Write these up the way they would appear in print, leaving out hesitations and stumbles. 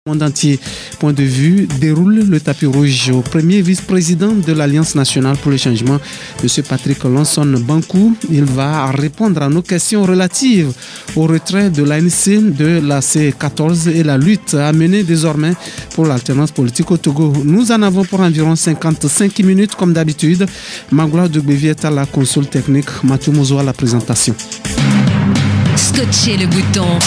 Monde entier, point de vue, déroule le tapis rouge au premier vice-président de l'Alliance nationale pour le changement, M. Patrick Lansson Bankou. Il va répondre à nos questions relatives au retrait de l'ANC de la C14 et la lutte à mener désormais pour l'alternance politique au Togo. Nous en avons pour environ 55 minutes comme d'habitude. Magloire de Bévi est à la console technique, Mathieu Mozo à la présentation. Scotchez le bouton.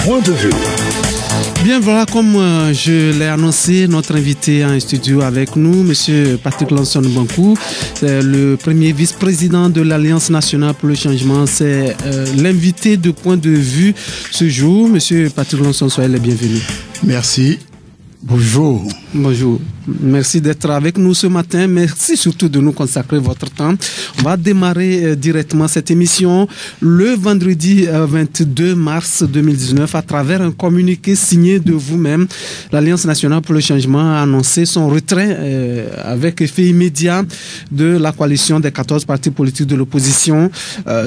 Point de vue. Bien, voilà, comme je l'ai annoncé, notre invité en studio avec nous, M. Patrick Lansson Bankou, le premier vice-président de l'Alliance nationale pour le changement. C'est l'invité de Point de vue ce jour. M. Patrick Lansson, soyez le bienvenu. Merci. Bonjour. Bonjour. Merci d'être avec nous ce matin. Merci surtout de nous consacrer votre temps. On va démarrer directement cette émission le vendredi 22 mars 2019 à travers un communiqué signé de vous-même. L'Alliance nationale pour le changement a annoncé son retrait avec effet immédiat de la coalition des 14 partis politiques de l'opposition.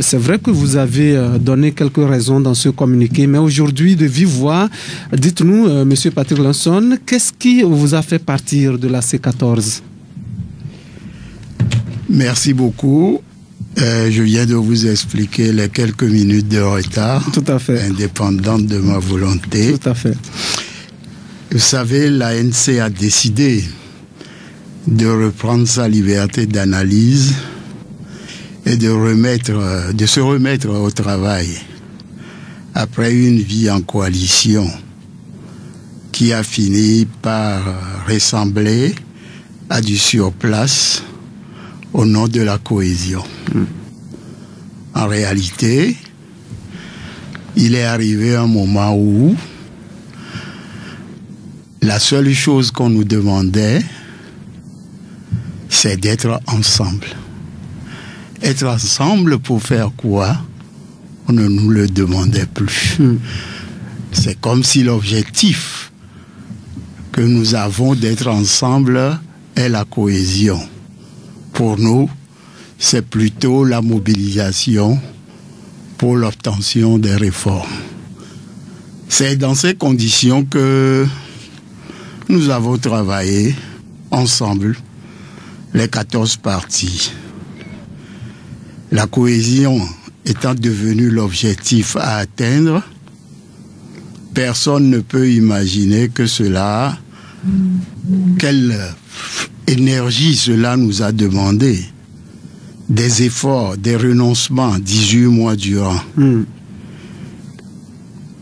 C'est vrai que vous avez donné quelques raisons dans ce communiqué, mais aujourd'hui, de vive voix, dites-nous, M. Patrick Lansson, qu'est-ce qui vous a fait partir de la C14? Merci beaucoup. Je viens de vous expliquer les quelques minutes de retard. Tout à fait. Indépendante de ma volonté. Tout à fait. Vous savez, l'ANC a décidé de reprendre sa liberté d'analyse et de se remettre au travail après une vie en coalition qui a fini par ressembler à du surplace au nom de la cohésion. En réalité, il est arrivé un moment où la seule chose qu'on nous demandait, c'est d'être ensemble. Être ensemble pour faire quoi? On ne nous le demandait plus. C'est comme si l'objectif que nous avons d'être ensemble est la cohésion. Pour nous, c'est plutôt la mobilisation pour l'obtention des réformes. C'est dans ces conditions que nous avons travaillé ensemble, les 14 partis. La cohésion étant devenue l'objectif à atteindre, personne ne peut imaginer que cela, quelle énergie cela nous a demandé, des efforts, des renoncements, 18 mois durant.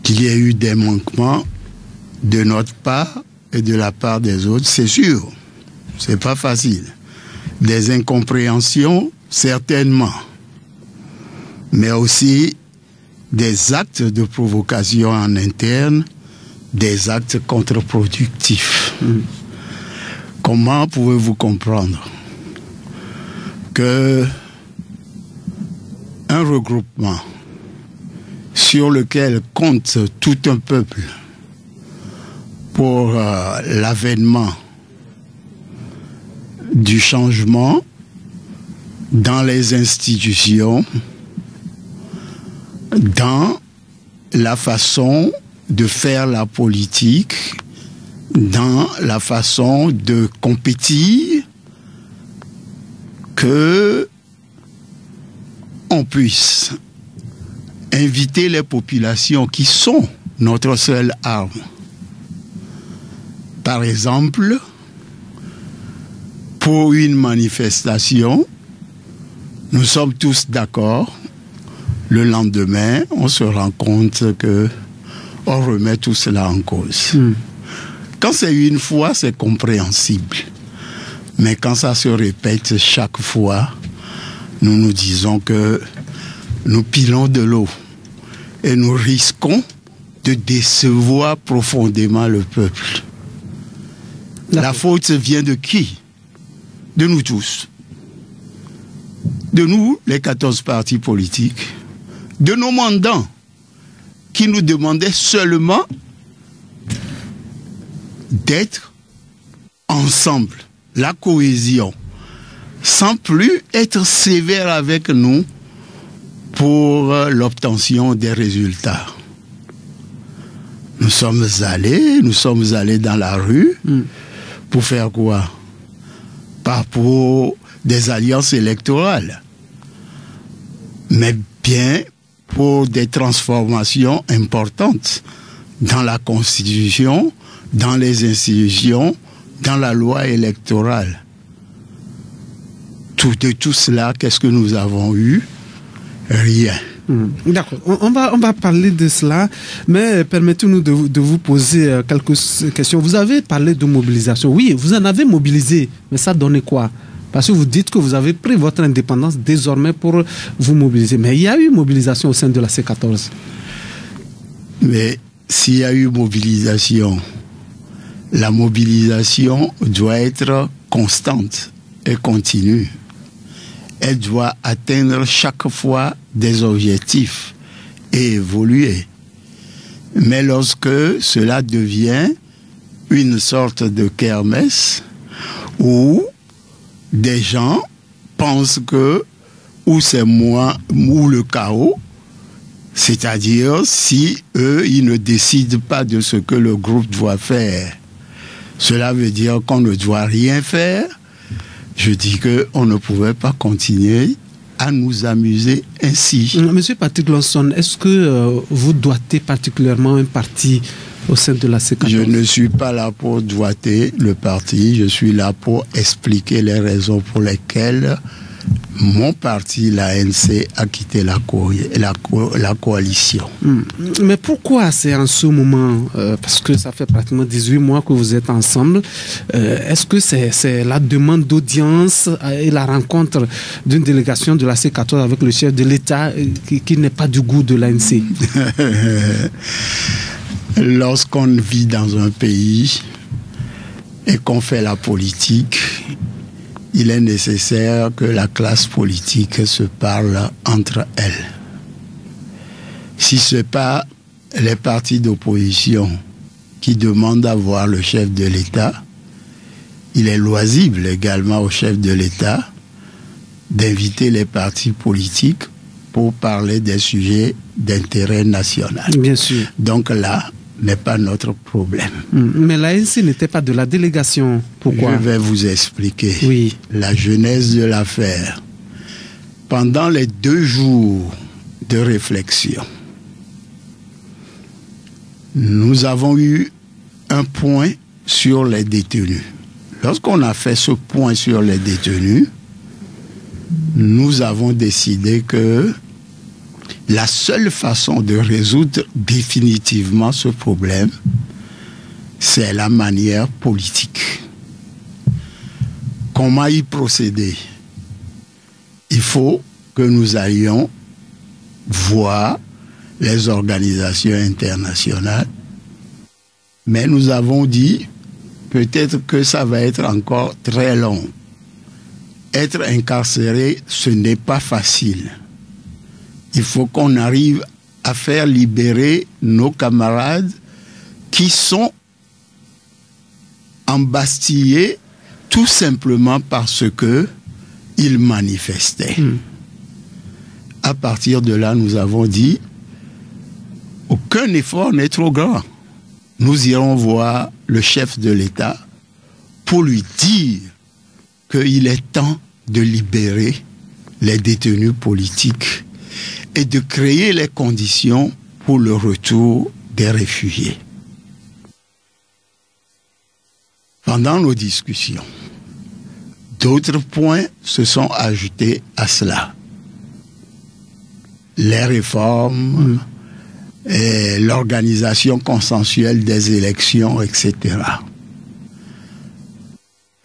Qu'il y ait eu des manquements de notre part et de la part des autres, c'est sûr, c'est pas facile. Des incompréhensions, certainement, mais aussi des actes de provocation en interne, des actes contre-productifs. Comment pouvez-vous comprendre que un regroupement sur lequel compte tout un peuple pour l'avènement du changement dans les institutions, dans la façon de faire la politique, dans la façon de compétir, que on puisse inviter les populations qui sont notre seule arme. Par exemple, pour une manifestation, nous sommes tous d'accord. Le lendemain, on se rend compte que on remet tout cela en cause. Quand c'est une fois, c'est compréhensible. Mais quand ça se répète chaque fois, nous nous disons que nous pilons de l'eau et nous risquons de décevoir profondément le peuple. La faute vient de qui? De nous tous. De nous, les 14 partis politiques, de nos mandants qui nous demandaient seulement d'être ensemble, la cohésion, sans plus être sévère avec nous pour l'obtention des résultats. Nous sommes allés dans la rue pour faire quoi? Pas pour des alliances électorales, mais bien pour des transformations importantes dans la Constitution, dans les institutions, dans la loi électorale. De tout cela, qu'est-ce que nous avons eu? Rien. D'accord. On va parler de cela, mais permettez-nous de vous poser quelques questions. Vous avez parlé de mobilisation. Oui, vous en avez mobilisé, mais ça donnait quoi? Parce que vous dites que vous avez pris votre indépendance désormais pour vous mobiliser. Mais il y a eu mobilisation au sein de la C14. Mais s'il y a eu mobilisation, la mobilisation doit être constante et continue. Elle doit atteindre chaque fois des objectifs et évoluer. Mais lorsque cela devient une sorte de kermesse où des gens pensent que ou c'est moi ou le chaos, c'est-à-dire si eux, ils ne décident pas de ce que le groupe doit faire, cela veut dire qu'on ne doit rien faire. Je dis qu'on ne pouvait pas continuer à nous amuser ainsi. Monsieur Patrick Lonson, est-ce que vous doitez particulièrement un parti au sein de la C14? Je ne suis pas là pour doiter le parti, je suis là pour expliquer les raisons pour lesquelles mon parti, l'ANC, a quitté la coalition. Mais pourquoi c'est en ce moment, parce que ça fait pratiquement 18 mois que vous êtes ensemble, est-ce que c'est la demande d'audience et la rencontre d'une délégation de la C14 avec le chef de l'État qui n'est pas du goût de l'ANC? Lorsqu'on vit dans un pays et qu'on fait la politique, il est nécessaire que la classe politique se parle entre elles. Si ce n'est pas les partis d'opposition qui demandent à voir le chef de l'État, il est loisible également au chef de l'État d'inviter les partis politiques pour parler des sujets d'intérêt national. Bien sûr. Donc là, n'est pas notre problème. Mais l'ANC n'était pas de la délégation. Pourquoi? Je vais vous expliquer oui. La genèse de l'affaire. Pendant les 2 jours de réflexion, nous avons eu un point sur les détenus. Lorsqu'on a fait ce point sur les détenus, nous avons décidé que la seule façon de résoudre définitivement ce problème, c'est la manière politique. Comment y procéder? Il faut que nous allions voir les organisations internationales, mais nous avons dit peut-être que ça va être encore très long. Être incarcéré, ce n'est pas facile. Il faut qu'on arrive à faire libérer nos camarades qui sont embastillés tout simplement parce que ils manifestaient. À partir de là, nous avons dit, aucun effort n'est trop grand. Nous irons voir le chef de l'État pour lui dire qu'il est temps de libérer les détenus politiques et de créer les conditions pour le retour des réfugiés. Pendant nos discussions, d'autres points se sont ajoutés à cela. Les réformes, et l'organisation consensuelle des élections, etc.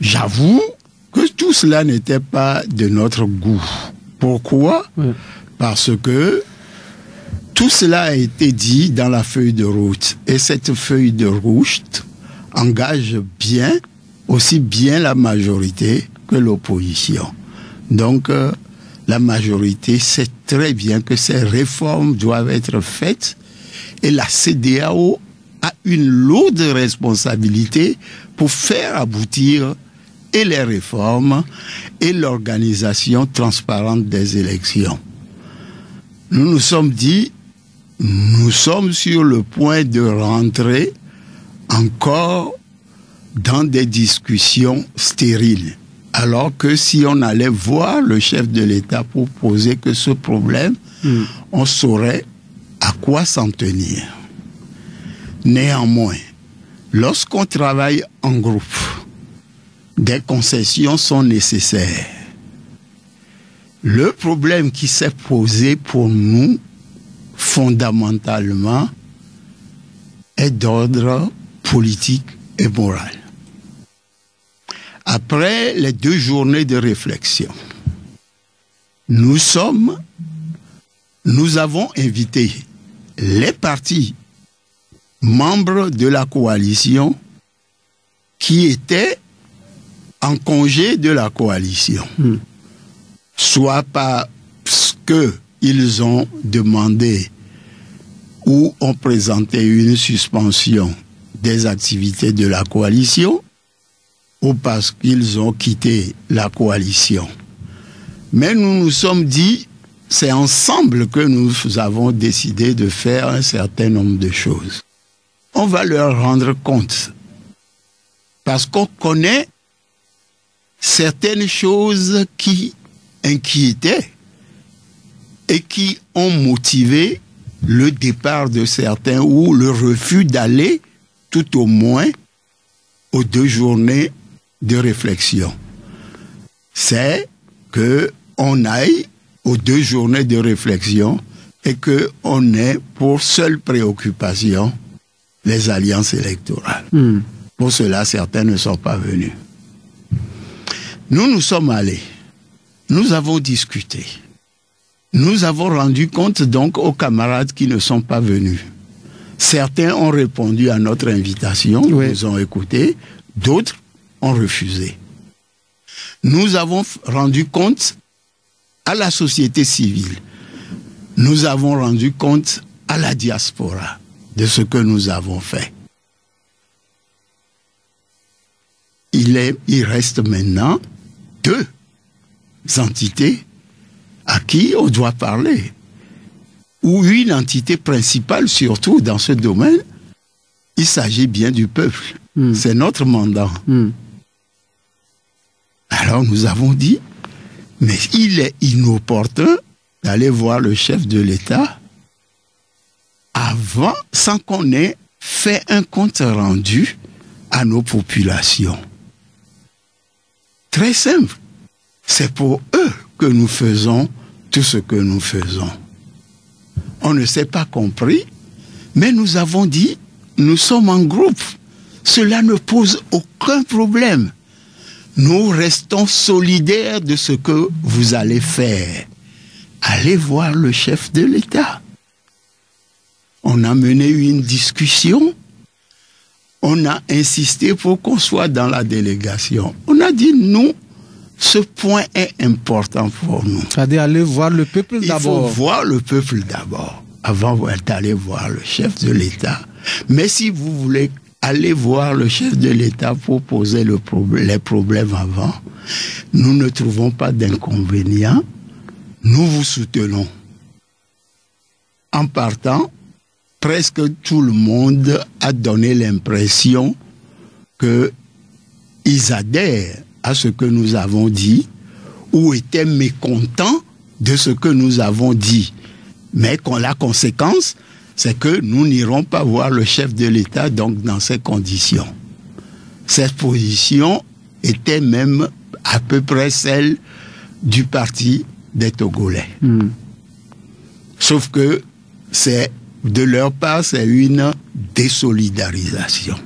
J'avoue que tout cela n'était pas de notre goût. Pourquoi? Parce que tout cela a été dit dans la feuille de route. Et cette feuille de route engage bien, aussi bien la majorité que l'opposition. Donc, la majorité sait très bien que ces réformes doivent être faites et la CEDEAO a une lourde responsabilité pour faire aboutir et les réformes et l'organisation transparente des élections. Nous nous sommes dit, nous sommes sur le point de rentrer encore dans des discussions stériles. Alors que si on allait voir le chef de l'État pour poser que ce problème, on saurait à quoi s'en tenir. Néanmoins, lorsqu'on travaille en groupe, des concessions sont nécessaires. Le problème qui s'est posé pour nous, fondamentalement, est d'ordre politique et moral. Après les 2 journées de réflexion, nous avons invité les partis membres de la coalition qui étaient en congé de la coalition, soit parce qu'ils ont demandé ou ont présenté une suspension des activités de la coalition, ou parce qu'ils ont quitté la coalition. Mais nous nous sommes dit, c'est ensemble que nous avons décidé de faire un certain nombre de choses. On va leur rendre compte, parce qu'on connaît certaines choses qui inquiétaient et qui ont motivé le départ de certains ou le refus d'aller tout au moins aux 2 journées de réflexion. C'est qu'on aille aux 2 journées de réflexion et qu'on ait pour seule préoccupation les alliances électorales. Pour cela, certains ne sont pas venus. Nous sommes allés. Nous avons discuté. Nous avons rendu compte donc aux camarades qui ne sont pas venus. Certains ont répondu à notre invitation, nous ont écoutés, d'autres ont refusé. Nous avons rendu compte à la société civile. Nous avons rendu compte à la diaspora de ce que nous avons fait. Il reste maintenant 2 entités à qui on doit parler. Ou une entité principale, surtout dans ce domaine, il s'agit bien du peuple. C'est notre mandat. Alors nous avons dit, mais il est inopportun d'aller voir le chef de l'État avant, sans qu'on ait fait un compte rendu à nos populations. Très simple. C'est pour eux que nous faisons tout ce que nous faisons. On ne s'est pas compris, mais nous avons dit, nous sommes en groupe. Cela ne pose aucun problème. Nous restons solidaires de ce que vous allez faire. Allez voir le chef de l'État. On a mené une discussion. On a insisté pour qu'on soit dans la délégation. On a dit, nous, ce point est important pour nous. C'est-à-dire aller voir le peuple d'abord. Il faut voir le peuple d'abord, avant d'aller voir le chef de l'État. Mais si vous voulez aller voir le chef de l'État pour poser les problèmes avant, nous ne trouvons pas d'inconvénient. Nous vous soutenons. En partant, presque tout le monde a donné l'impression qu'ils adhèrent à ce que nous avons dit ou étaient mécontents de ce que nous avons dit. Mais la conséquence, c'est que nous n'irons pas voir le chef de l'État donc dans ces conditions. Cette position était même à peu près celle du parti des Togolais. Sauf que de leur part, c'est une désolidarisation.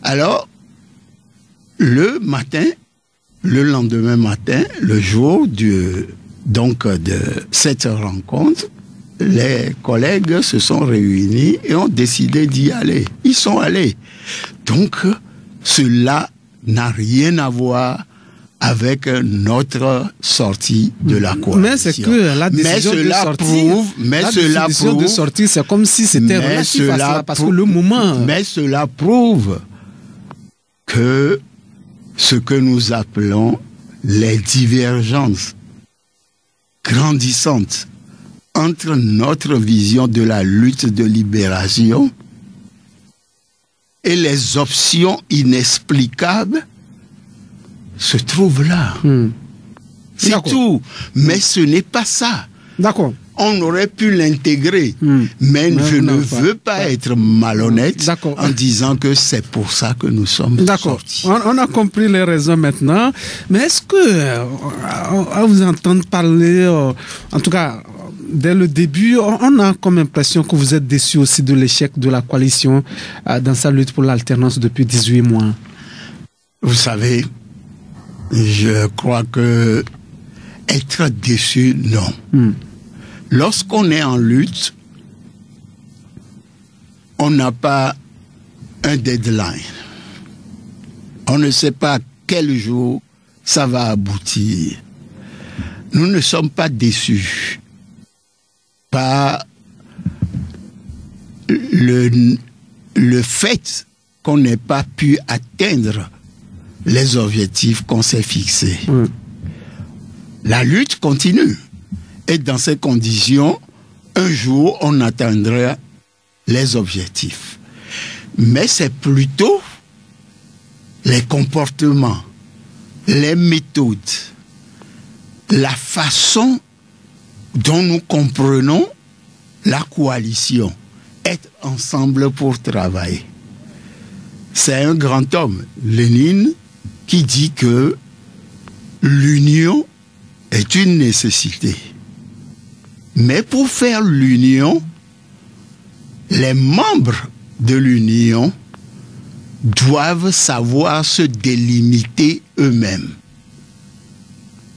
Alors, le lendemain matin, le jour de cette rencontre, les collègues se sont réunis et ont décidé d'y aller. Ils sont allés. Donc, cela n'a rien à voir avec notre sortie de la coalition. Mais c'est que la décision de sortir, c'est comme si c'était relatif à cela, parce que le moment... Mais cela prouve que ce que nous appelons les divergences grandissantes entre notre vision de la lutte de libération et les options inexplicables se trouvent là. C'est tout. Mais ce n'est pas ça. D'accord. On aurait pu l'intégrer, mais je ne veux pas être malhonnête en disant que c'est pour ça que nous sommes sortis. On a compris les raisons maintenant, mais est-ce que, à vous entendre parler, en tout cas, dès le début, on a comme impression que vous êtes déçu aussi de l'échec de la coalition dans sa lutte pour l'alternance depuis 18 mois. Vous savez, je crois que être déçu, non. Lorsqu'on est en lutte, on n'a pas un deadline. On ne sait pas quel jour ça va aboutir. Nous ne sommes pas déçus par le fait qu'on n'ait pas pu atteindre les objectifs qu'on s'est fixés. La lutte continue. Et dans ces conditions, un jour, on atteindra les objectifs. Mais c'est plutôt les comportements, les méthodes, la façon dont nous comprenons la coalition, être ensemble pour travailler. C'est un grand homme, Lénine, qui dit que l'union est une nécessité. Mais pour faire l'union, les membres de l'union doivent savoir se délimiter eux-mêmes.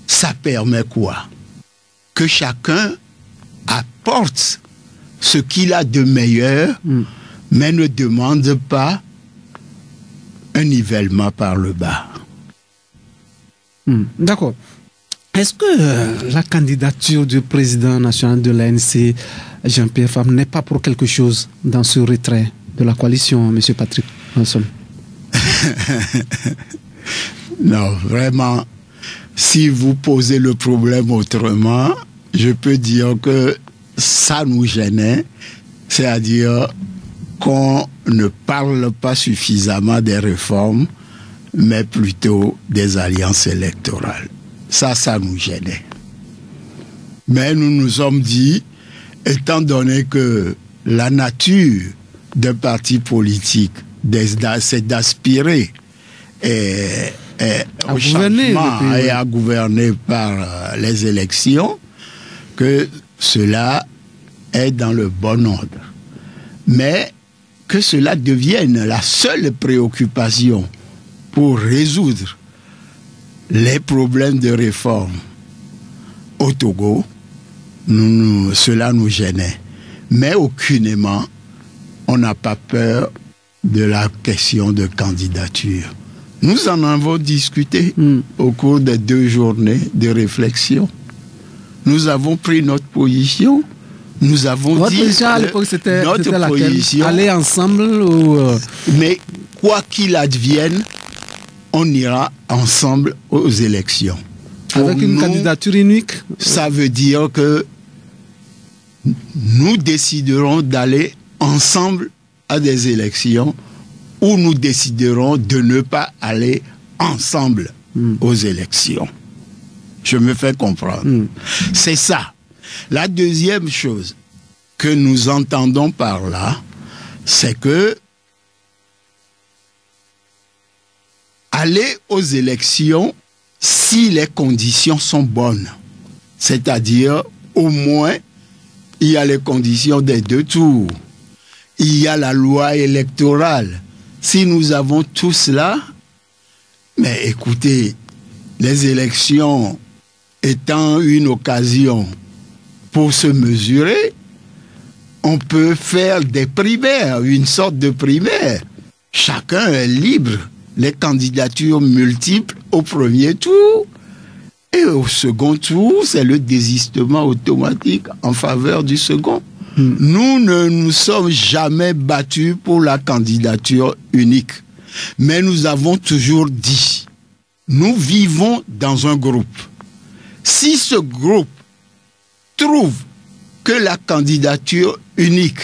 Ça permet quoi? Que chacun apporte ce qu'il a de meilleur, mais ne demande pas un nivellement par le bas. D'accord. Est-ce que la candidature du président national de l'ANC, Jean-Pierre Fabre, n'est pas pour quelque chose dans ce retrait de la coalition, M. Patrick Hanson? Non, vraiment, si vous posez le problème autrement, je peux dire que ça nous gênait, c'est-à-dire qu'on ne parle pas suffisamment des réformes, mais plutôt des alliances électorales. Ça nous gênait. Mais nous nous sommes dit, étant donné que la nature d'un parti politique, c'est d'aspirer au changement et à gouverner par les élections, que cela est dans le bon ordre. Mais que cela devienne la seule préoccupation pour résoudre les problèmes de réforme au Togo, cela nous gênait. Mais aucunement, on n'a pas peur de la question de candidature. Nous en avons discuté au cours des 2 journées de réflexion. Nous avons pris notre position. Nous avons votre dit position à l'époque, c'était notre position. Aller ensemble ou... Mais quoi qu'il advienne, on ira ensemble aux élections. Avec une candidature unique? Ça veut dire que nous déciderons d'aller ensemble à des élections ou nous déciderons de ne pas aller ensemble aux élections. Je me fais comprendre. C'est ça. La deuxième chose que nous entendons par là, c'est que aller aux élections si les conditions sont bonnes. C'est-à-dire, au moins, il y a les conditions des 2 tours. Il y a la loi électorale. Si nous avons tout cela, mais écoutez, les élections étant une occasion pour se mesurer, on peut faire des primaires, une sorte de primaire. Chacun est libre. Les candidatures multiples au premier tour. Et au second tour, c'est le désistement automatique en faveur du second. Nous ne nous sommes jamais battus pour la candidature unique. Mais nous avons toujours dit, nous vivons dans un groupe. Si ce groupe trouve que la candidature unique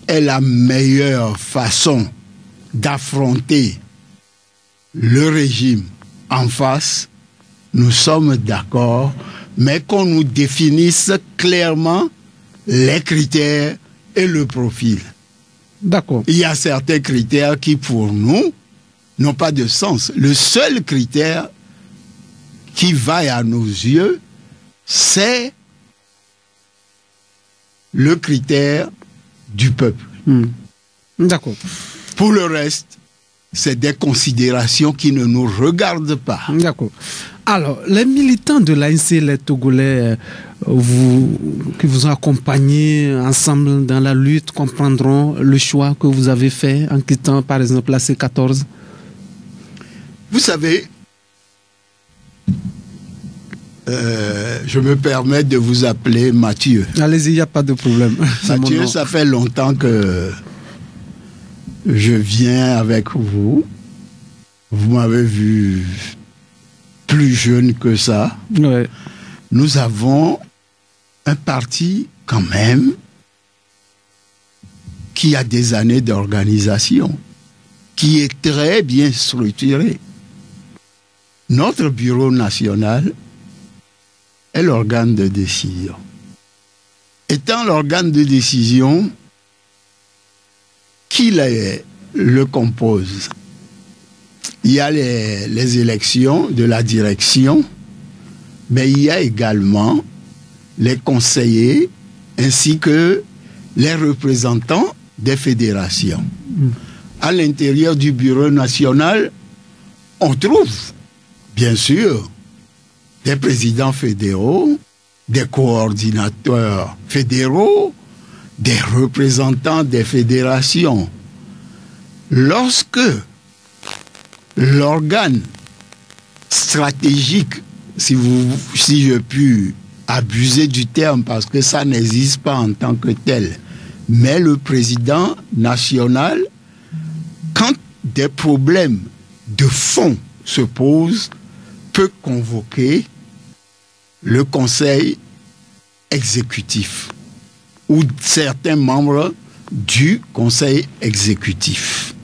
est la meilleure façon d'affronter le régime en face, nous sommes d'accord, mais qu'on nous définisse clairement les critères et le profil. D'accord. Il y a certains critères qui, pour nous, n'ont pas de sens. Le seul critère qui vaille à nos yeux, c'est le critère du peuple. D'accord. Pour le reste, c'est des considérations qui ne nous regardent pas. D'accord. Alors, les militants de l'ANC, les Togolais, qui vous ont accompagné ensemble dans la lutte, comprendront le choix que vous avez fait en quittant, par exemple, la C14? Vous savez, je me permets de vous appeler Mathieu. Allez-y, il n'y a pas de problème. Mathieu, ça fait longtemps que je viens avec vous. Vous m'avez vu plus jeune que ça. Ouais. Nous avons un parti quand même qui a des années d'organisation, qui est très bien structuré. Notre bureau national est l'organe de décision. Étant l'organe de décision, qui le compose? Il y a les élections de la direction, mais il y a également les conseillers ainsi que les représentants des fédérations. À l'intérieur du bureau national, on trouve, bien sûr, des présidents fédéraux, des coordinateurs fédéraux, des représentants des fédérations. Lorsque l'organe stratégique, si je puis abuser du terme parce que ça n'existe pas en tant que tel, mais le président national, quand des problèmes de fond se posent, peut convoquer le conseil exécutif ou certains membres du conseil exécutif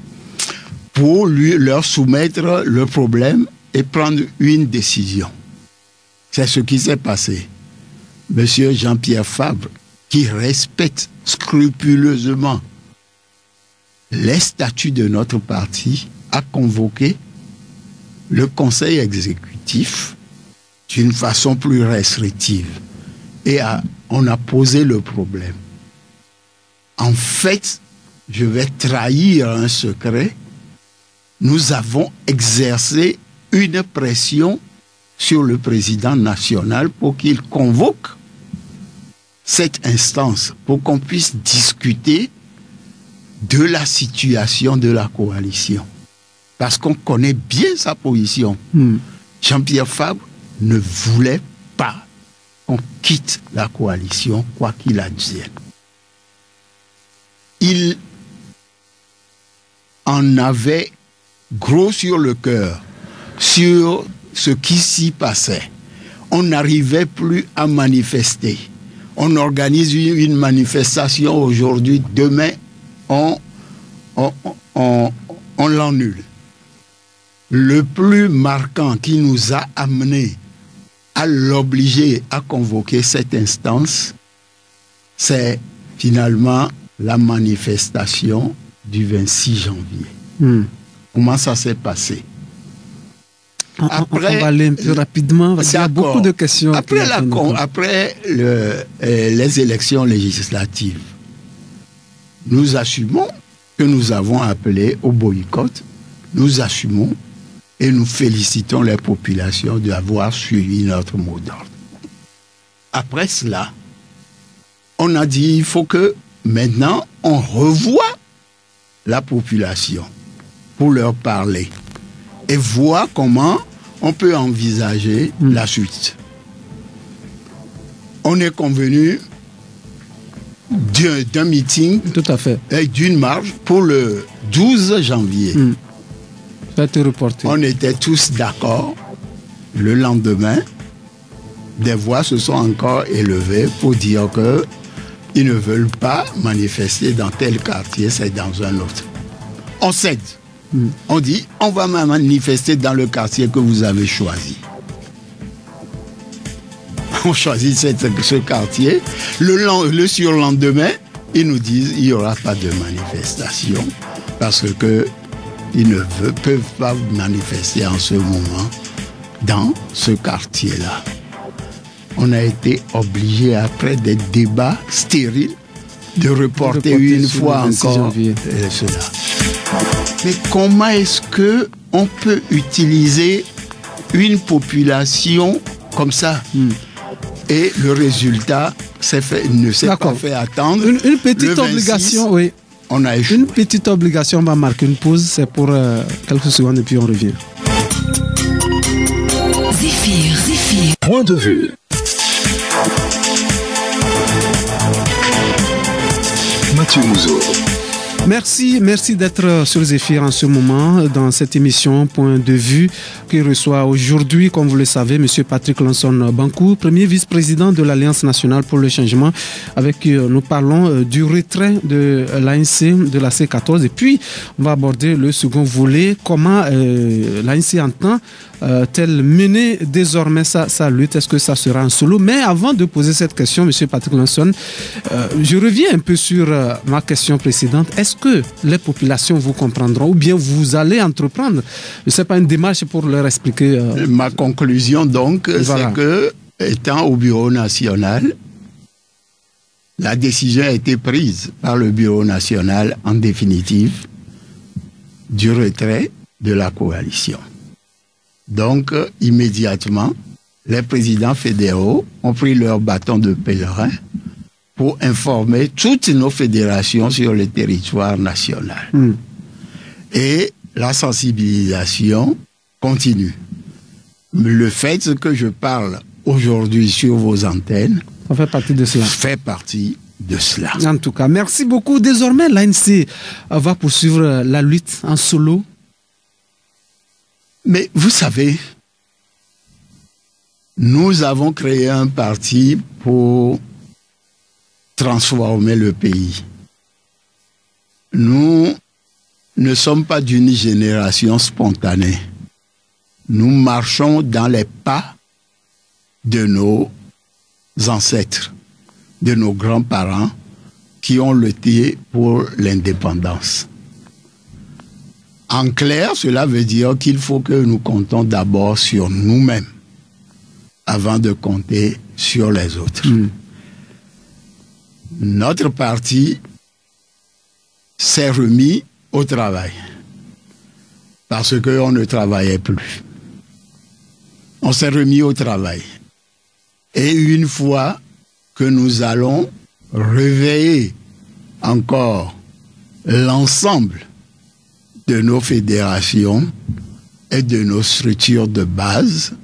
pour leur soumettre le problème et prendre une décision. C'est ce qui s'est passé. Monsieur Jean-Pierre Fabre, qui respecte scrupuleusement les statuts de notre parti, a convoqué le conseil exécutif d'une façon plus restrictive. Et on a posé le problème. En fait, je vais trahir un secret. Nous avons exercé une pression sur le président national pour qu'il convoque cette instance, pour qu'on puisse discuter de la situation de la coalition. Parce qu'on connaît bien sa position. Jean-Pierre Fabre ne voulait pas qu'on quitte la coalition, quoi qu'il advienne. Il en avait gros sur le cœur, sur ce qui s'y passait. On n'arrivait plus à manifester. On organise une manifestation aujourd'hui, demain, on l'annule. Le plus marquant qui nous a amené à l'obliger à convoquer cette instance, c'est finalement la manifestation du 26 janvier. Comment ça s'est passé? Après, on va aller un peu rapidement parce qu'il y a beaucoup de questions. Après les élections législatives, nous assumons que nous avons appelé au boycott. Nous assumons et nous félicitons les populations d'avoir suivi notre mot d'ordre. Après cela, on a dit il faut que maintenant on revoie la population pour leur parler et voir comment on peut envisager la suite. On est convenu d'un meeting, tout à fait, et d'une marche pour le 12 janvier. Ça a été reporté. On était tous d'accord. Le lendemain, des voix se sont encore élevées pour dire que ils ne veulent pas manifester dans tel quartier, c'est dans un autre. On cède. On dit, on va manifester dans le quartier que vous avez choisi. On choisit ce quartier. Le surlendemain, ils nous disent il n'y aura pas de manifestation parce que ils ne peuvent pas manifester en ce moment dans ce quartier-là. On a été obligé, après des débats stériles, de reporter une fois encore cela. Mais comment est-ce qu'on peut utiliser une population comme ça? Et le résultat ne s'est pas fait attendre. Une petite 26, obligation, oui. On a échoué. Une petite obligation, on va marquer une pause, c'est pour quelques secondes et puis on revient. Zéphyr. Point de vue. Mathieu Mouzeau. Merci d'être sur Zéphyr en ce moment dans cette émission Point de vue qui reçoit aujourd'hui, comme vous le savez, M. Patrick Lansson Bankou, premier vice-président de l'Alliance nationale pour le changement, avec qui nous parlons du retrait de l'ANC de la C14 et puis on va aborder le second volet, comment l'ANC entend tel mener désormais sa lutte, est-ce que ça sera en solo? Mais avant de poser cette question, M. Patrick Lansson, je reviens un peu sur ma question précédente. Est-ce que les populations vous comprendront ou bien vous allez entreprendre, je ne sais pas, une démarche pour leur expliquer Ma conclusion donc, voilà, c'est que, étant au Bureau national, la décision a été prise par le Bureau national en définitive du retrait de la coalition. Donc, immédiatement, les présidents fédéraux ont pris leur bâton de pèlerin pour informer toutes nos fédérations sur le territoire national. Et la sensibilisation continue. Le fait que je parle aujourd'hui sur vos antennes, ça fait partie de cela. Fait partie de cela. En tout cas, merci beaucoup. Désormais, l'ANC va poursuivre la lutte en solo. Mais vous savez, nous avons créé un parti pour transformer le pays. Nous ne sommes pas d'une génération spontanée. Nous marchons dans les pas de nos ancêtres, de nos grands-parents qui ont lutté pour l'indépendance. En clair, cela veut dire qu'il faut que nous comptons d'abord sur nous-mêmes avant de compter sur les autres. Notre parti s'est remis au travail parce qu'on ne travaillait plus. On s'est remis au travail. Et une fois que nous allons réveiller encore l'ensemble de nos fédérations et de nos structures de base,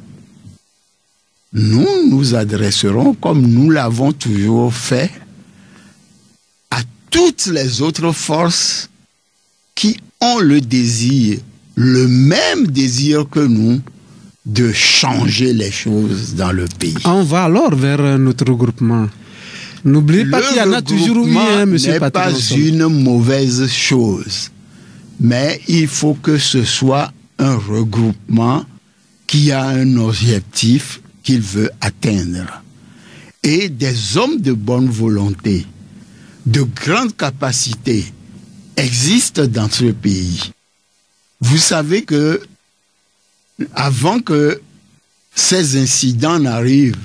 nous nous adresserons, comme nous l'avons toujours fait, à toutes les autres forces qui ont le désir, le même désir que nous, de changer les choses dans le pays. On va alors vers notre regroupement. N'oubliez pas qu'il y en a toujours eu, M. Patrick. Ce n'est pas une mauvaise chose, mais il faut que ce soit un regroupement qui a un objectif qu'il veut atteindre. Et des hommes de bonne volonté, de grande capacité, existent dans ce pays. Vous savez que avant que ces incidents n'arrivent,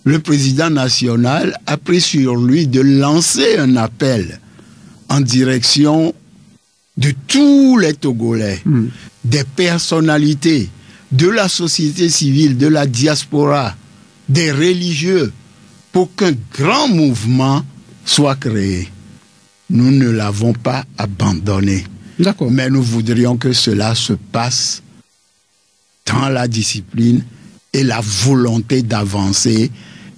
le président national a pris sur lui de lancer un appel en direction de tous les Togolais, des personnalités, de la société civile, de la diaspora, des religieux, pour qu'un grand mouvement soit créé. Nous ne l'avons pas abandonné. Mais nous voudrions que cela se passe quand la discipline et la volonté d'avancer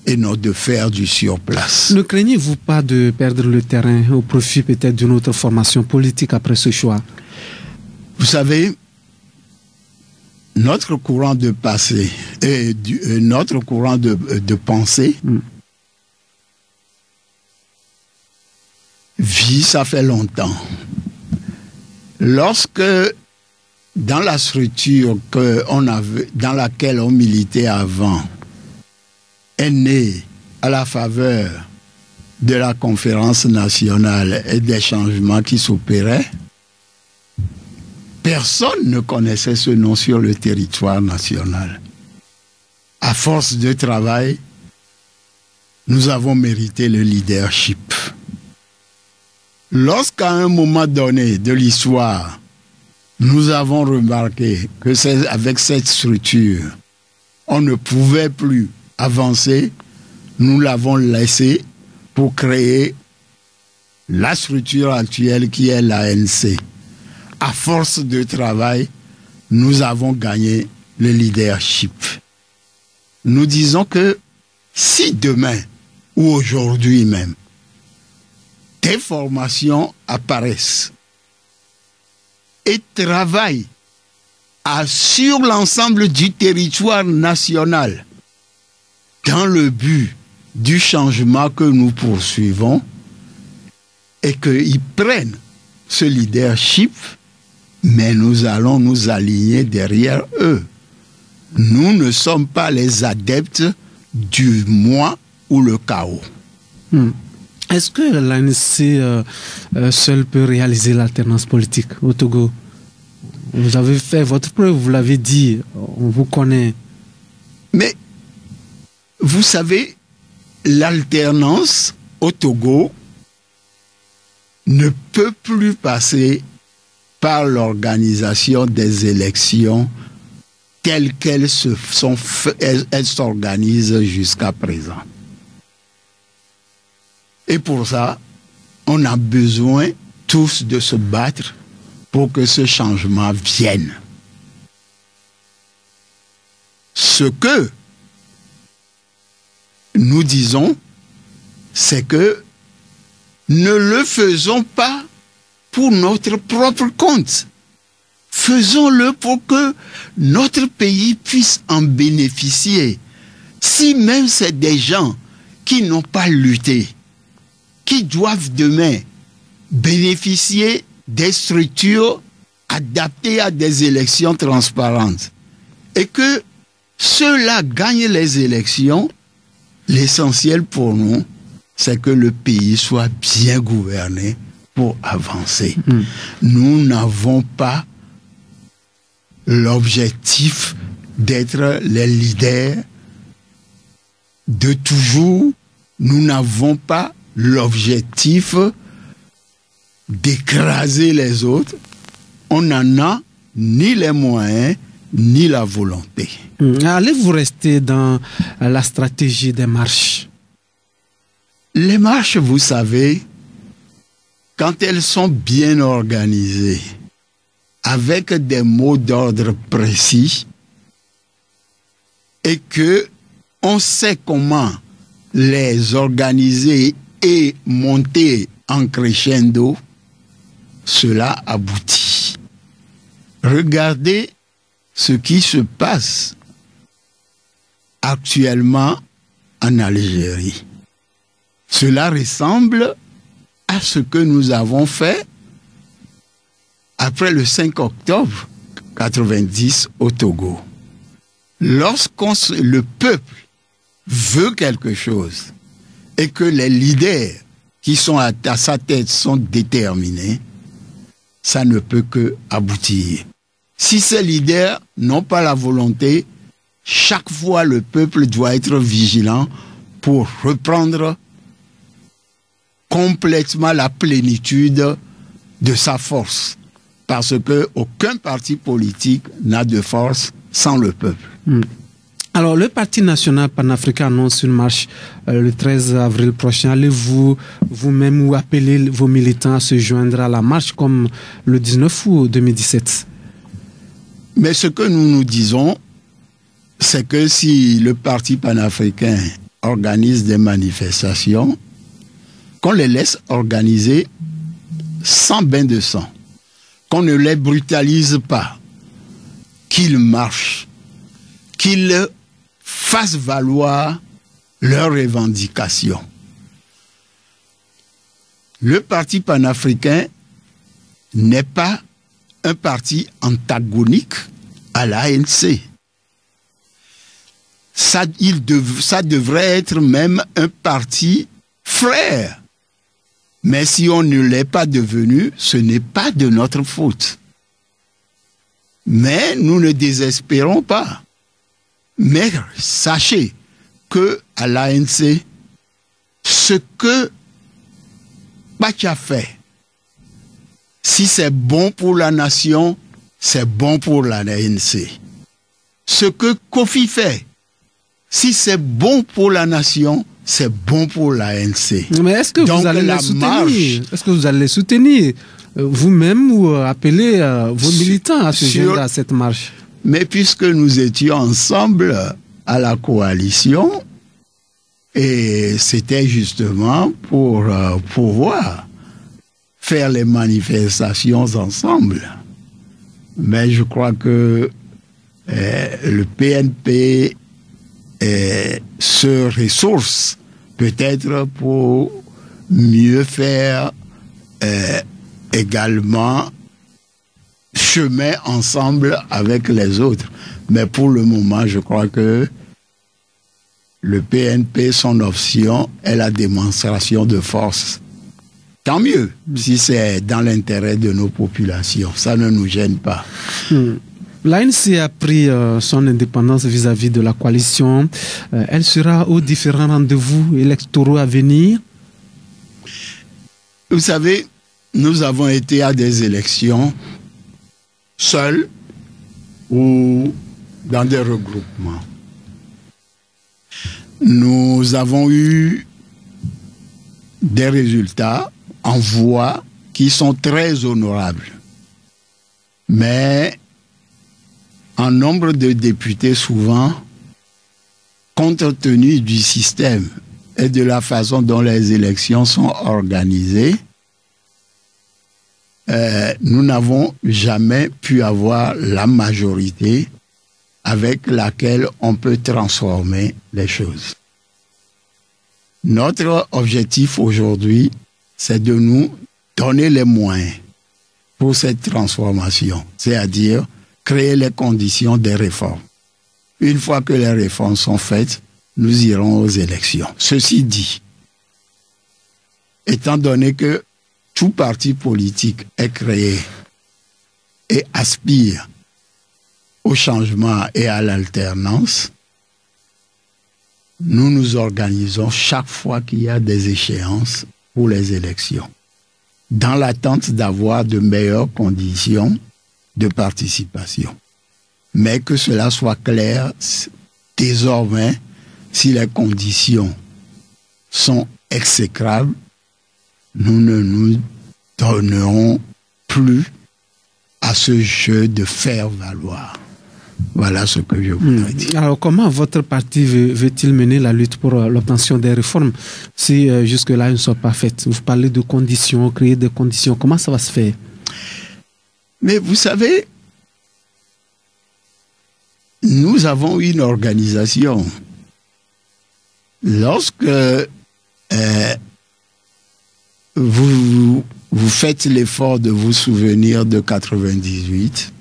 et non de faire du surplace. Ne craignez-vous pas de perdre le terrain au profit peut-être d'une autre formation politique après ce choix? Vous savez, notre courant de passé et notre courant de pensée vit, ça fait longtemps. Lorsque dans la structure dans laquelle on militait avant est né à la faveur de la conférence nationale et des changements qui s'opéraient, personne ne connaissait ce nom sur le territoire national. À force de travail, nous avons mérité le leadership. Lorsqu'à un moment donné de l'histoire, nous avons remarqué que c'est avec cette structure, on ne pouvait plus avancer, nous l'avons laissé pour créer la structure actuelle qui est l'ANC. À force de travail, nous avons gagné le leadership. Nous disons que si demain ou aujourd'hui même, des formations apparaissent et travaillent sur l'ensemble du territoire national dans le but du changement que nous poursuivons et qu'ils prennent ce leadership, mais nous allons nous aligner derrière eux. Nous ne sommes pas les adeptes du moi ou le chaos. Est-ce que l'ANC seul peut réaliser l'alternance politique au Togo? Vous avez fait votre preuve, vous l'avez dit, on vous connaît. Mais, vous savez, l'alternance au Togo ne peut plus passer par l'organisation des élections telles qu'elles s'organisent jusqu'à présent. Et pour ça, on a besoin tous de se battre pour que ce changement vienne. Ce que nous disons, c'est que ne le faisons pas pour notre propre compte. Faisons-le pour que notre pays puisse en bénéficier. Si même c'est des gens qui n'ont pas lutté, qui doivent demain bénéficier des structures adaptées à des élections transparentes, et que ceux-là gagnent les élections, l'essentiel pour nous, c'est que le pays soit bien gouverné pour avancer. Nous n'avons pas l'objectif d'être les leaders de toujours. Nous n'avons pas l'objectif d'écraser les autres. On n'en a ni les moyens, ni la volonté. Allez-vous rester dans la stratégie des marches? Les marches, vous savez, quand elles sont bien organisées, avec des mots d'ordre précis, et que on sait comment les organiser et monter en crescendo, cela aboutit. Regardez ce qui se passe actuellement en Algérie. Cela ressemble à ce que nous avons fait après le 5 octobre 90 au Togo. Le peuple veut quelque chose et que les leaders qui sont à sa tête sont déterminés, ça ne peut que aboutir. Si ces leaders n'ont pas la volonté, chaque fois le peuple doit être vigilant pour reprendre complètement la plénitude de sa force. Parce que aucun parti politique n'a de force sans le peuple. Alors, le Parti national panafricain annonce une marche le 13 avril prochain. Allez-vous vous-même ou appeler vos militants à se joindre à la marche comme le 19 août 2017? Mais ce que nous nous disons, c'est que si le parti panafricain organise des manifestations, qu'on les laisse organiser sans bain de sang, qu'on ne les brutalise pas, qu'ils marchent, qu'ils fassent valoir leurs revendications. Le parti panafricain n'est pas un parti antagonique à l'ANC. Ça devrait être même un parti frère. Mais si on ne l'est pas devenu, ce n'est pas de notre faute. Mais nous ne désespérons pas. Mais sachez que à l'ANC, ce que Bacha fait, si c'est bon pour la nation, c'est bon pour l'ANC. Ce que Kofi fait, si c'est bon pour la nation, c'est bon pour l'ANC. Mais est-ce que vous allez les soutenir? Est-ce que vous allez les soutenir vous-même ou appeler vos militants à se joindre à cette marche? Mais puisque nous étions ensemble à la coalition, et c'était justement pour pouvoir faire les manifestations ensemble. Mais je crois que le PNP se ressource peut-être pour mieux faire également chemin ensemble avec les autres. Mais pour le moment, je crois que le PNP, son option est la démonstration de force. Tant mieux, si c'est dans l'intérêt de nos populations. Ça ne nous gêne pas. L'ANC a pris son indépendance vis-à-vis de la coalition. Elle sera aux différents rendez-vous électoraux à venir. Vous savez, nous avons été à des élections seuls ou dans des regroupements. Nous avons eu des résultats en voix qui sont très honorables. Mais en nombre de députés, souvent, compte tenu du système et de la façon dont les élections sont organisées, nous n'avons jamais pu avoir la majorité avec laquelle on peut transformer les choses. Notre objectif aujourd'hui, c'est de nous donner les moyens pour cette transformation, c'est-à-dire créer les conditions des réformes. Une fois que les réformes sont faites, nous irons aux élections. Ceci dit, étant donné que tout parti politique est créé et aspire au changement et à l'alternance, nous nous organisons chaque fois qu'il y a des échéances pour les élections, dans l'attente d'avoir de meilleures conditions de participation. Mais que cela soit clair, désormais, si les conditions sont exécrables, nous ne nous donnerons plus à ce jeu de faire valoir. Voilà ce que je voudrais dire. Alors, comment votre parti veut-il mener la lutte pour l'obtention des réformes si jusque-là elles ne sont pas faites? Vous parlez de conditions, créer des conditions. Comment ça va se faire? Mais vous savez, nous avons une organisation. Lorsque vous faites l'effort de vous souvenir de 98,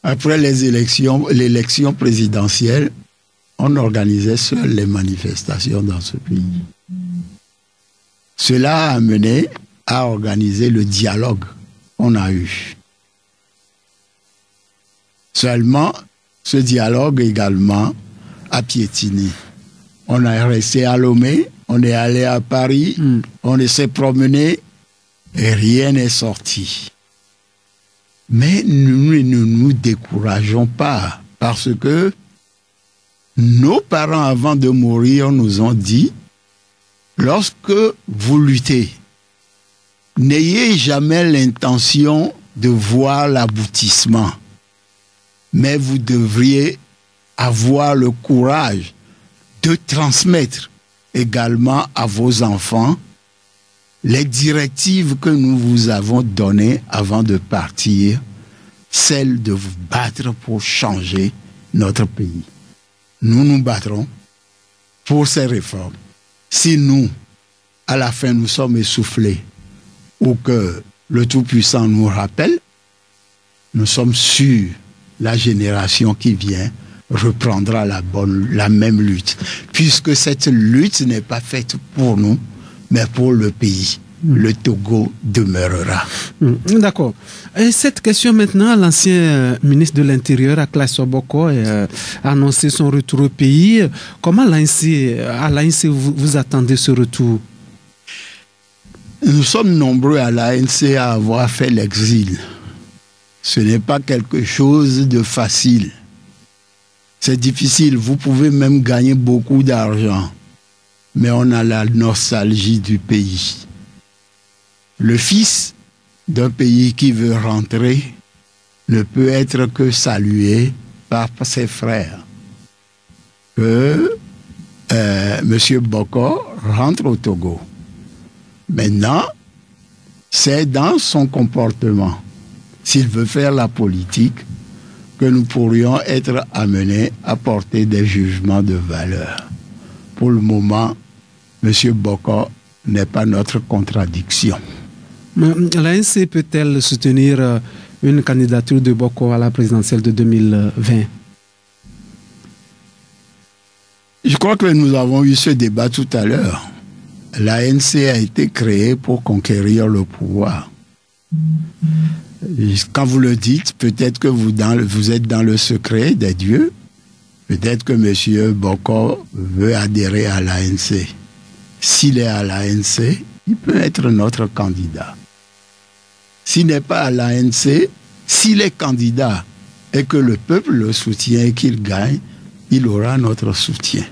après l'élection présidentielle, on organisait seul les manifestations dans ce pays. Cela a amené à organiser le dialogue qu'on a eu. Seulement, ce dialogue également a piétiné. On est resté à Lomé, on est allé à Paris, on s'est promené et rien n'est sorti. Mais nous ne nous décourageons pas parce que nos parents, avant de mourir, nous ont dit, lorsque vous luttez, n'ayez jamais l'intention de voir l'aboutissement, mais vous devriez avoir le courage de transmettre également à vos enfants les directives que nous vous avons données avant de partir, celles de vous battre pour changer notre pays. Nous nous battrons pour ces réformes. Si nous, à la fin, nous sommes essoufflés ou que le Tout-Puissant nous rappelle, nous sommes sûrs la génération qui vient reprendra la même lutte, puisque cette lutte n'est pas faite pour nous, mais pour le pays. Le Togo demeurera. D'accord. Et cette question maintenant, l'ancien ministre de l'Intérieur, Aklaï Soboko, a annoncé son retour au pays. Comment à l'ANC vous attendez ce retour? Nous sommes nombreux à l'ANC à avoir fait l'exil. Ce n'est pas quelque chose de facile. C'est difficile. Vous pouvez même gagner beaucoup d'argent. Mais on a la nostalgie du pays. Le fils d'un pays qui veut rentrer ne peut être que salué par ses frères. Que M. Boko rentre au Togo. Maintenant, c'est dans son comportement, s'il veut faire la politique, que nous pourrions être amenés à porter des jugements de valeur. Pour le moment, M. Boko n'est pas notre contradiction. L'ANC peut-elle soutenir une candidature de Boko à la présidentielle de 2020? Je crois que nous avons eu ce débat tout à l'heure. L'ANC a été créée pour conquérir le pouvoir. Quand vous le dites, peut-être que vous êtes dans le secret des dieux. Peut-être que M. Boko veut adhérer à l'ANC. S'il est à l'ANC, il peut être notre candidat. S'il n'est pas à l'ANC, s'il est candidat et que le peuple le soutient et qu'il gagne, il aura notre soutien.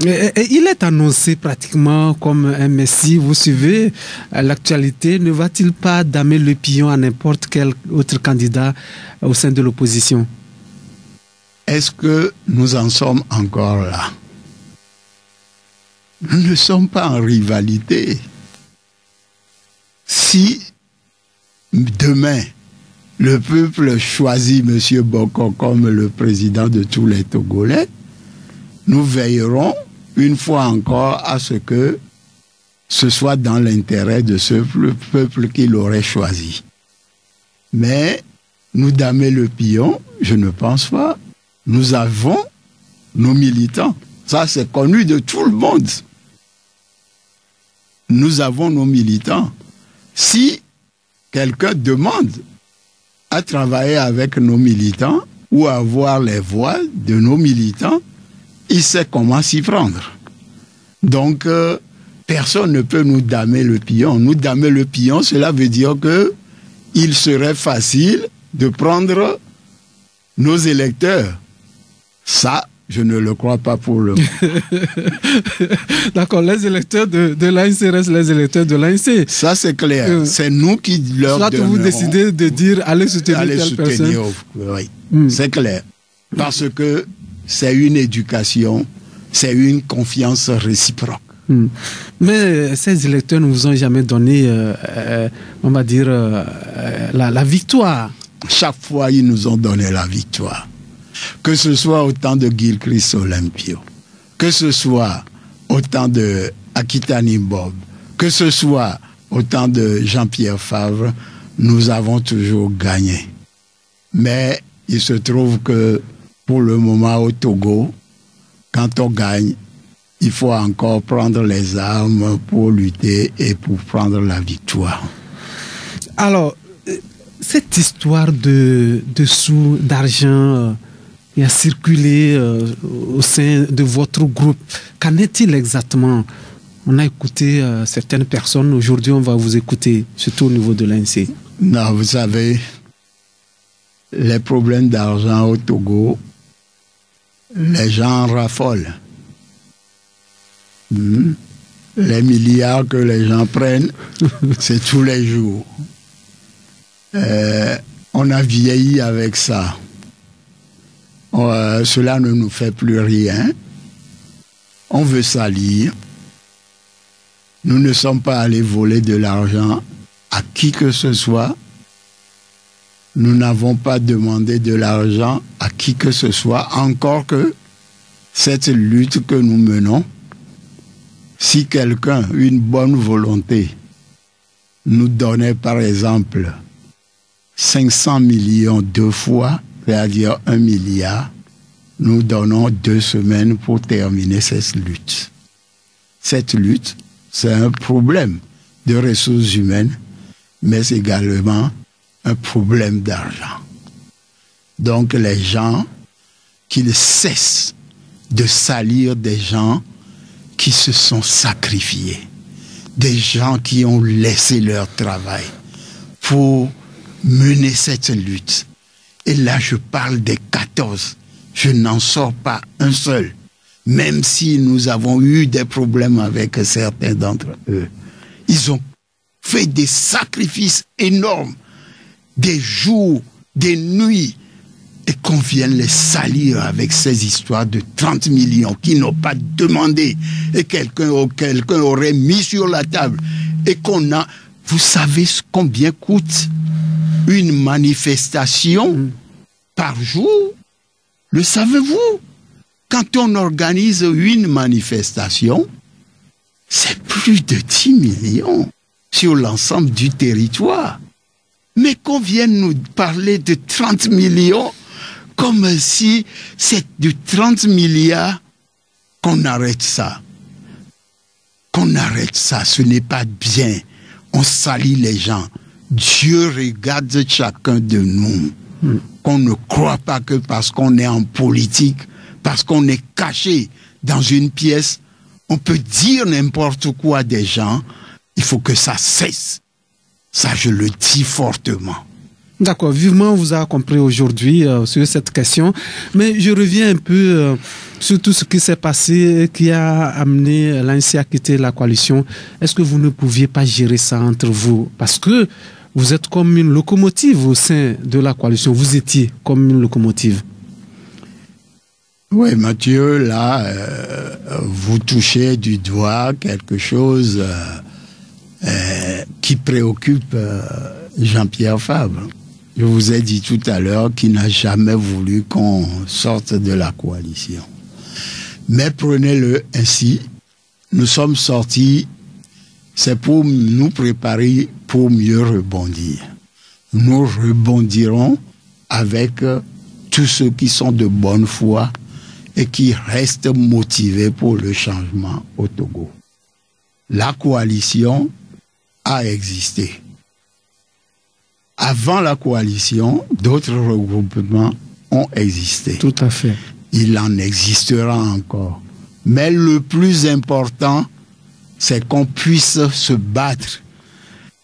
Et il est annoncé pratiquement comme un messie. Vous suivez l'actualité. Ne va-t-il pas damer le pion à n'importe quel autre candidat au sein de l'opposition? Est-ce que nous en sommes encore là? Nous ne sommes pas en rivalité. Si demain, le peuple choisit M. Boko comme le président de tous les Togolais, nous veillerons une fois encore à ce que ce soit dans l'intérêt de ce peuple qu'il aurait choisi. Mais nous damer le pion, je ne pense pas. Nous avons nos militants. Ça, c'est connu de tout le monde. Nous avons nos militants. Si quelqu'un demande à travailler avec nos militants ou à avoir les voix de nos militants, il sait comment s'y prendre. Donc, personne ne peut nous damer le pion. Nous damer le pion, cela veut dire que il serait facile de prendre nos électeurs. Ça, je ne le crois pas pour le moment. D'accord, les électeurs de l'ANC restent les électeurs de l'ANC. Ça, c'est clair. C'est nous qui leur soit donnerons. Soit vous décidez de dire allez soutenir telle personne. Oui, c'est clair. Parce que c'est une éducation, c'est une confiance réciproque. Mais ces électeurs ne vous ont jamais donné, on va dire, la victoire. Chaque fois, ils nous ont donné la victoire. Que ce soit au temps de Gilchrist Olympio, que ce soit au temps de Akitani Bob, que ce soit au temps de Jean-Pierre Favre, nous avons toujours gagné. Mais il se trouve que pour le moment au Togo, quand on gagne, il faut encore prendre les armes pour lutter et pour prendre la victoire. Alors, cette histoire de sous, d'argent qui a circulé au sein de votre groupe, qu'en est-il exactement? On a écouté certaines personnes, aujourd'hui on va vous écouter, surtout au niveau de l'ANC. Non, vous savez, les problèmes d'argent au Togo, les gens raffolent. Les milliards que les gens prennent, c'est tous les jours. On a vieilli avec ça. cela ne nous fait plus rien. On veut salir. Nous ne sommes pas allés voler de l'argent à qui que ce soit. Nous n'avons pas demandé de l'argent à qui que ce soit, encore que cette lutte que nous menons, si quelqu'un, une bonne volonté, nous donnait par exemple 500 millions 2 fois, c'est-à-dire 1 milliard, nous donnons 2 semaines pour terminer cette lutte. Cette lutte, c'est un problème de ressources humaines, mais c'est également un problème d'argent. Donc les gens, qu'ils cessent de salir des gens qui se sont sacrifiés, des gens qui ont laissé leur travail pour mener cette lutte. Et là, je parle des 14. Je n'en sors pas un seul, même si nous avons eu des problèmes avec certains d'entre eux. Ils ont fait des sacrifices énormes, des jours, des nuits, et qu'on vienne les salir avec ces histoires de 30 millions qu'ils n'ont pas demandé et quelqu'un aurait mis sur la table et qu'on a... Vous savez combien coûte une manifestation par jour? Le savez-vous? Quand on organise une manifestation, c'est plus de 10 millions sur l'ensemble du territoire. Mais qu'on vienne nous parler de 30 millions comme si c'est de 30 milliards, qu'on arrête ça. Qu'on arrête ça, ce n'est pas bien. On salit les gens. Dieu regarde chacun de nous. Qu'on ne croit pas que parce qu'on est en politique, parce qu'on est caché dans une pièce, on peut dire n'importe quoi des gens. Il faut que ça cesse. Ça, je le dis fortement. D'accord, vivement on vous a compris aujourd'hui sur cette question, mais je reviens un peu sur tout ce qui s'est passé, qui a amené l'ANC à quitter la coalition. Est-ce que vous ne pouviez pas gérer ça entre vous? Parce que vous êtes comme une locomotive au sein de la coalition, vous étiez comme une locomotive. Oui, Mathieu, là, vous touchez du doigt quelque chose qui préoccupe Jean-Pierre Fabre. Je vous ai dit tout à l'heure qu'il n'a jamais voulu qu'on sorte de la coalition. Mais prenez-le ainsi, nous sommes sortis, c'est pour nous préparer pour mieux rebondir. Nous rebondirons avec tous ceux qui sont de bonne foi et qui restent motivés pour le changement au Togo. La coalition a existé. Avant la coalition, d'autres regroupements ont existé. Tout à fait. Il en existera encore. Mais le plus important, c'est qu'on puisse se battre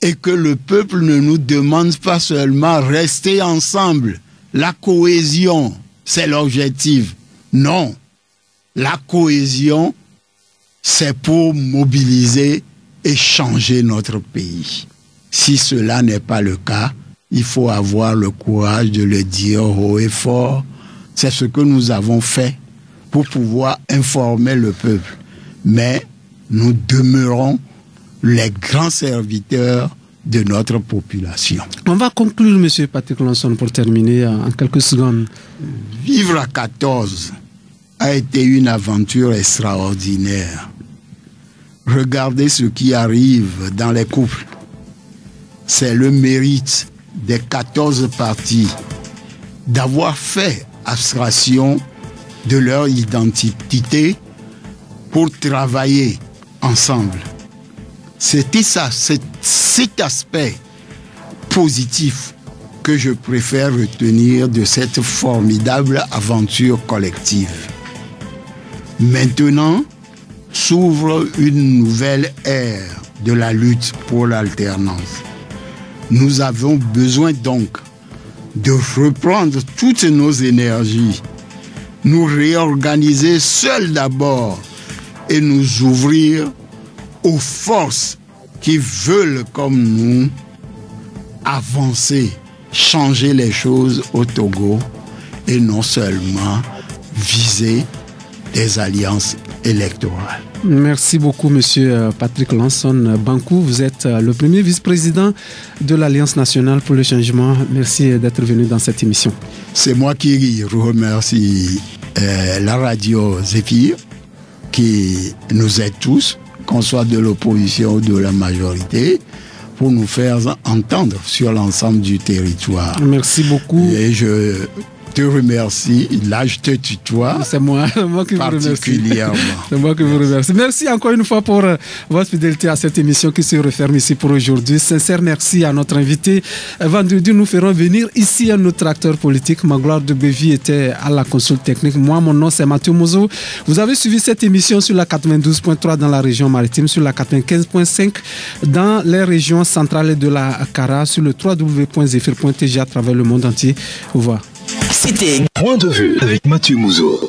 et que le peuple ne nous demande pas seulement rester ensemble. La cohésion, c'est l'objectif. Non. La cohésion, c'est pour mobiliser et changer notre pays. Si cela n'est pas le cas, il faut avoir le courage de le dire haut et fort. C'est ce que nous avons fait pour pouvoir informer le peuple. Mais nous demeurons les grands serviteurs de notre population. On va conclure, M. Patrick Lonson, pour terminer en quelques secondes. Vivre à 14 a été une aventure extraordinaire. Regardez ce qui arrive dans les couples. C'est le mérite des 14 partis d'avoir fait abstraction de leur identité pour travailler ensemble. C'était ça, cet aspect positif que je préfère retenir de cette formidable aventure collective. Maintenant, s'ouvre une nouvelle ère de la lutte pour l'alternance. Nous avons besoin donc de reprendre toutes nos énergies, nous réorganiser seuls d'abord et nous ouvrir aux forces qui veulent, comme nous, avancer, changer les choses au Togo et non seulement viser des alliances électorales. Merci beaucoup, Monsieur Patrick Lanson Bankou. Vous êtes le premier vice-président de l'Alliance nationale pour le changement. Merci d'être venu dans cette émission. C'est moi qui remercie la radio Zéphyr qui nous aide tous, qu'on soit de l'opposition ou de la majorité, pour nous faire entendre sur l'ensemble du territoire. Merci beaucoup. Et je te remercie. Là, je te tutoie. C'est moi qui vous remercie. Particulièrement. C'est moi qui vous remercie. Merci encore une fois pour votre fidélité à cette émission qui se referme ici pour aujourd'hui. Sincère merci à notre invité. Vendredi, nous ferons venir ici un autre acteur politique. Magloire de Bévy était à la console technique. Moi, mon nom, c'est Mathieu Mozo. Vous avez suivi cette émission sur la 92.3 dans la région maritime, sur la 95.5 dans les régions centrales et de la Cara, sur le www.zephyr.tg à travers le monde entier. Au revoir. C'était Point de vue avec Mathieu Mouzot.